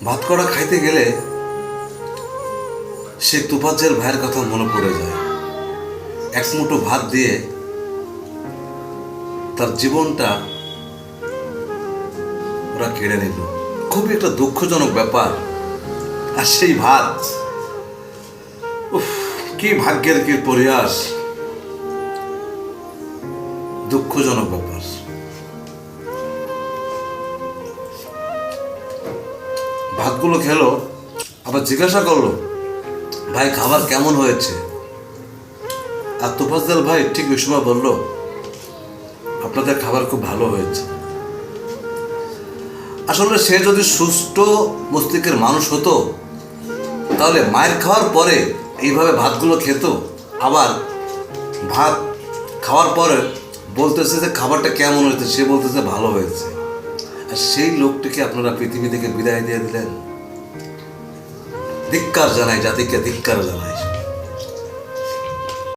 ভাত কড়া খাইতে গেলে সে তোফাজ্জল ভাইয়ের কথা মনে পড়ে যায়। এক মুঠো ভাত দিয়ে তার জীবনটা ওরা কেড়ে নিল। খুবই একটা দুঃখজনক ব্যাপার। আর সেই ভাত, উফ, কি ভাগ্যের কি পরিহাস, দুঃখজনক ব্যাপার। ভাতগুলো খেলো, আবার জিজ্ঞাসা করলো, ভাই খাবার কেমন হয়েছে? আর তোফাজ্জল ভাই ঠিক ওই সময় বললো, আপনাদের খাবার খুব ভালো হয়েছে। আসলে সে যদি সুস্থ মস্তিষ্কের মানুষ হতো তাহলে মায়ের খাওয়ার পরে এইভাবে ভাতগুলো খেত, আবার ভাত খাওয়ার পরে বলতেছে যে খাবারটা কেমন হয়েছে, সে বলতেছে ভালো হয়েছে। আর সেই লোকটিকে আপনারা পৃথিবী থেকে বিদায় দিয়ে দিলেন। ধিক্কার জানাই, জাতিকে ধিক্কার জানাই।